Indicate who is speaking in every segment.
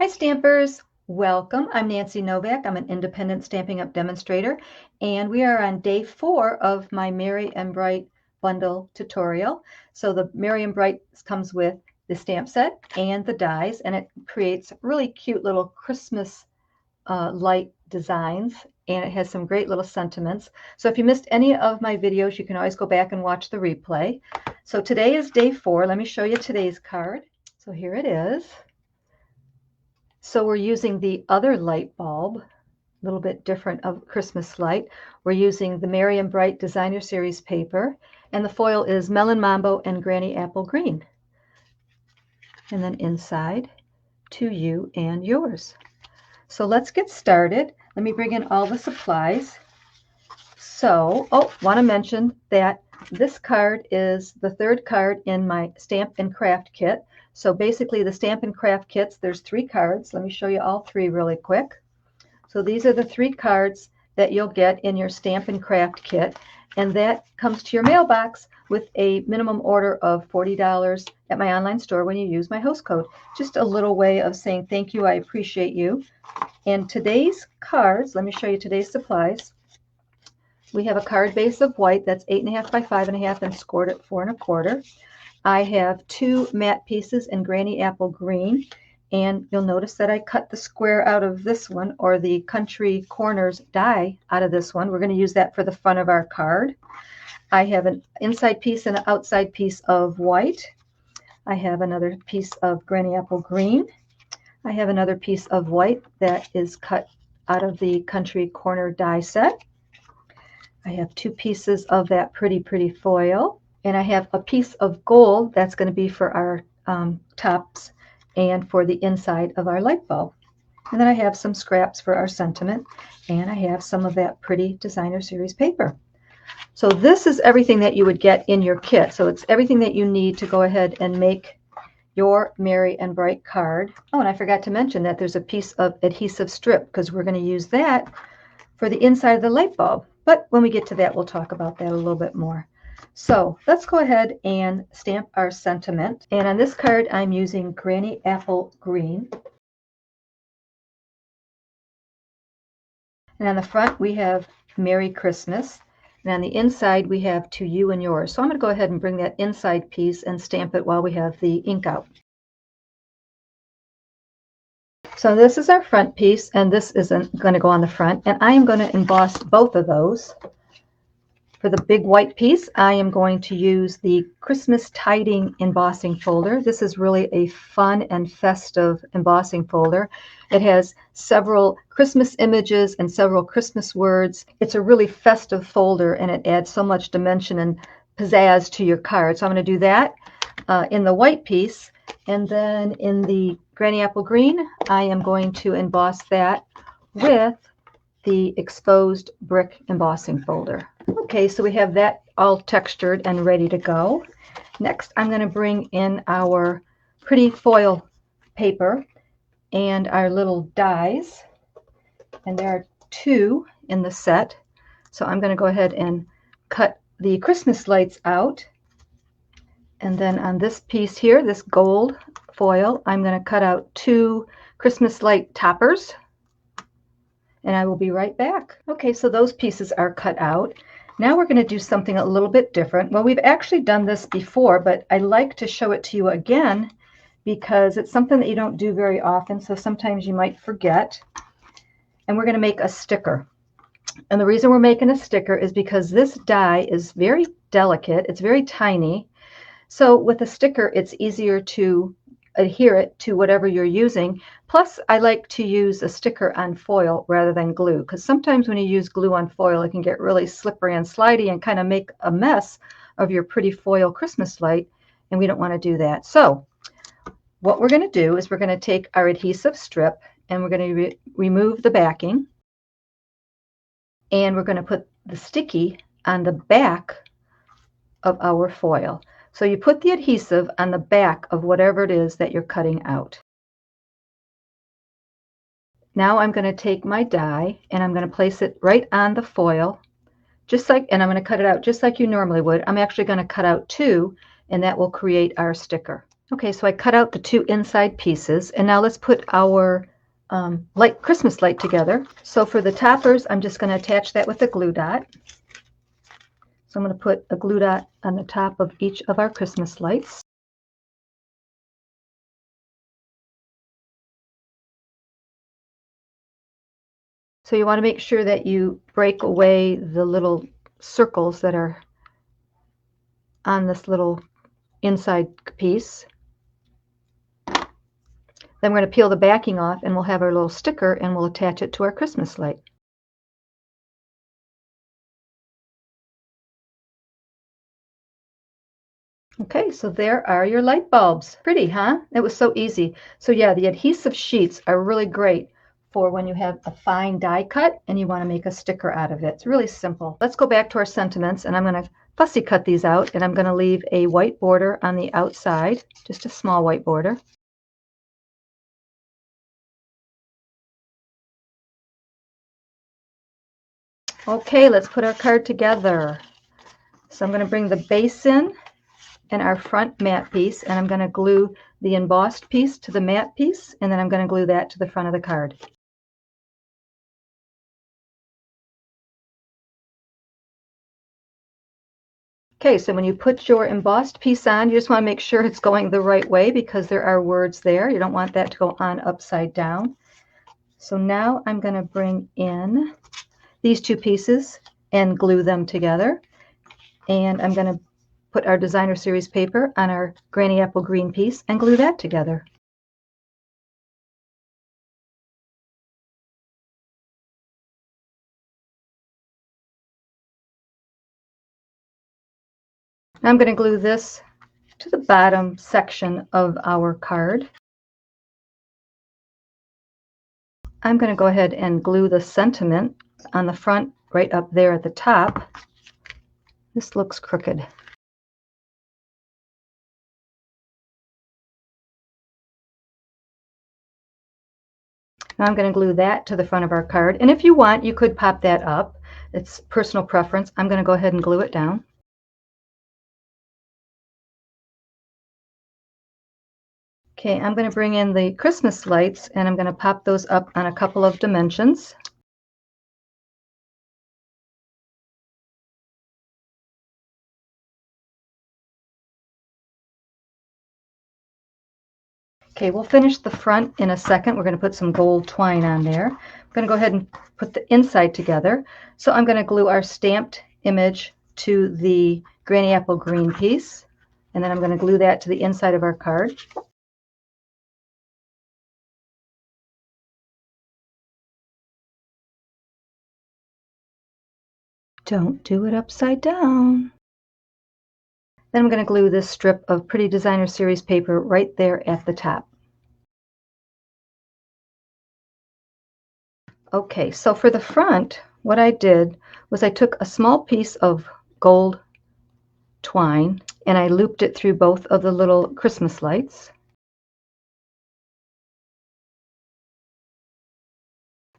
Speaker 1: Hi Stampers, welcome. I'm Nancy Novak. I'm an independent Stampin' Up! Demonstrator, and we are on day 4 of my Merry and Bright bundle tutorial. So the Merry and Bright comes with the stamp set and the dies, and it creates really cute little Christmas light designs, and it has some great little sentiments. So if you missed any of my videos, you can always go back and watch the replay. So today is day 4. Let me show you today's card. So here it is. So we're using the other light bulb, a little bit different of Christmas light. We're using the Merry and Bright Designer Series paper, and the foil is Melon Mambo and Granny Apple Green. And then inside, to you and yours. So let's get started. Let me bring in all the supplies. So, want to mention that this card is the 3rd card in my Stamp and Craft kit. So basically the Stamp and Craft kits, there's 3 cards. Let me show you all 3 really quick. So these are the 3 cards that you'll get in your Stamp and Craft kit, and that comes to your mailbox with a minimum order of $40 at my online store when you use my host code. Just a little way of saying thank you, I appreciate you. And today's cards, let me show you today's supplies. We have a card base of white that's 8.5 by 5.5 and scored at 4 1/4. I have 2 matte pieces in Granny Apple Green, and you'll notice that I cut the square out of this one, or the country corners die out of this one. We're going to use that for the front of our card. I have an inside piece and an outside piece of white. I have another piece of Granny Apple Green. I have another piece of white that is cut out of the country corner die set. I have 2 pieces of that pretty foil, and I have a piece of gold that's going to be for our tops and for the inside of our light bulb. And then I have some scraps for our sentiment, and I have some of that pretty Designer Series paper. So this is everything that you would get in your kit. So it's everything that you need to go ahead and make your Merry and Bright card. Oh, and I forgot to mention that there's a piece of adhesive strip, because we're going to use that for the inside of the light bulb. But when we get to that, we'll talk about that a little bit more. So let's go ahead and stamp our sentiment. And on this card, I'm using Granny Apple Green. And on the front, we have Merry Christmas. And on the inside, we have To You and Yours. So I'm going to go ahead and bring that inside piece and stamp it while we have the ink out. So this is our front piece, and this isn't going to go on the front. And I am going to emboss both of those. For the big white piece, I am going to use the Christmas Tidings embossing folder. This is really a fun and festive embossing folder. It has several Christmas images and several Christmas words. It's a really festive folder, and it adds so much dimension and pizzazz to your card. So I'm going to do that in the white piece, and then in the Granny Apple Green, I am going to emboss that with the exposed brick embossing folder. Okay, so we have that all textured and ready to go. Next, I'm going to bring in our pretty foil paper and our little dies, and there are 2 in the set. So I'm going to go ahead and cut the Christmas lights out, and then on this piece here, this gold foil, I'm going to cut out 2 Christmas light toppers, and I will be right back. Okay, so those pieces are cut out. Now we're going to do something a little bit different. Well, we've actually done this before, but I like to show it to you again because it's something that you don't do very often, so sometimes you might forget. And we're going to make a sticker. And the reason we're making a sticker is because this die is very delicate. It's very tiny. So with a sticker, it's easier to adhere it to whatever you're using. Plus, I like to use a sticker on foil rather than glue, because sometimes when you use glue on foil, it can get really slippery and slidey and kind of make a mess of your pretty foil Christmas light, and we don't want to do that. So what we're going to do is we're going to take our adhesive strip, and we're going to remove the backing, and we're going to put the sticky on the back of our foil. So you put the adhesive on the back of whatever it is that you're cutting out. Now I'm going to take my die, and I'm going to place it right on the foil, and I'm going to cut it out just like you normally would. I'm actually going to cut out 2, and that will create our sticker. Okay, so I cut out the two inside pieces, and now let's put our light Christmas light together. So for the toppers, I'm just going to attach that with a glue dot. So I'm going to put a glue dot on the top of each of our Christmas lights. So you want to make sure that you break away the little circles that are on this little inside piece. Then we're going to peel the backing off, and we'll have our little sticker, and we'll attach it to our Christmas light. Okay, so there are your light bulbs. Pretty, huh? It was so easy. So yeah, the adhesive sheets are really great for when you have a fine die cut and you want to make a sticker out of it. It's really simple. Let's go back to our sentiments, and I'm going to fussy cut these out, and I'm going to leave a white border on the outside, just a small white border. Okay, let's put our card together. So I'm going to bring the base in and our front matte piece, and I'm going to glue the embossed piece to the matte piece, and then I'm going to glue that to the front of the card. Okay, so when you put your embossed piece on, you just want to make sure it's going the right way because there are words there. You don't want that to go on upside down. So now I'm going to bring in these two pieces and glue them together. And I'm going to put our designer series paper on our granny apple green piece and glue that together. Now I'm going to glue this to the bottom section of our card. I'm going to go ahead and glue the sentiment on the front right up there at the top. This looks crooked. Now I'm going to glue that to the front of our card. And if you want, you could pop that up. It's personal preference. I'm going to go ahead and glue it down. Okay, I'm going to bring in the Christmas lights, and I'm going to pop those up on a couple of dimensions. Okay, we'll finish the front in a second. We're going to put some gold twine on there. I'm going to go ahead and put the inside together. So I'm going to glue our stamped image to the granny apple green piece, and then I'm going to glue that to the inside of our card. Don't do it upside down. Then I'm going to glue this strip of pretty designer series paper right there at the top. Okay, so for the front, what I did was I took a small piece of gold twine and I looped it through both of the little Christmas lights.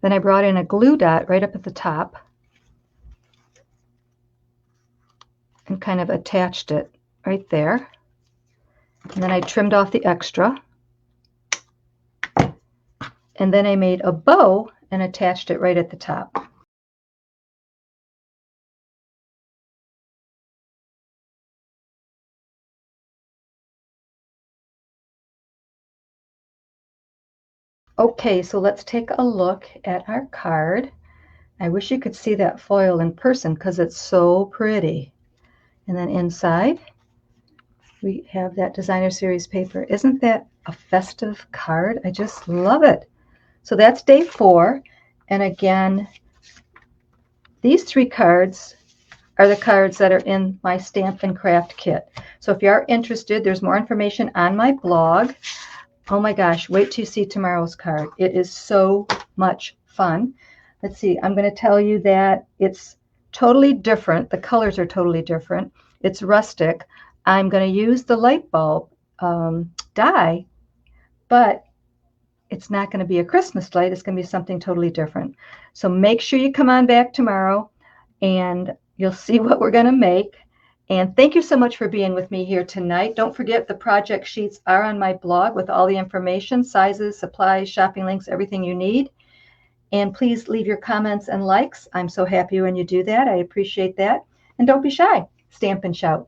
Speaker 1: Then I brought in a glue dot right up at the top and kind of attached it right there. And then I trimmed off the extra. And then I made a bow and attached it right at the top. Okay, so let's take a look at our card. I wish you could see that foil in person because it's so pretty. And then inside, we have that designer series paper. Isn't that a festive card? I just love it. So that's day 4. And again, these 3 cards are the cards that are in my Stamp and Craft kit. So if you are interested, there's more information on my blog. Oh my gosh, wait till you see tomorrow's card. It is so much fun. Let's see, I'm going to tell you that it's totally different. The colors are totally different. It's rustic. I'm going to use the light bulb die, but it's not going to be a Christmas light. It's going to be something totally different. So make sure you come on back tomorrow and you'll see what we're going to make. And thank you so much for being with me here tonight. Don't forget the project sheets are on my blog with all the information, sizes, supplies, shopping links, everything you need. And please leave your comments and likes. I'm so happy when you do that. I appreciate that. And don't be shy. Stamp and shout.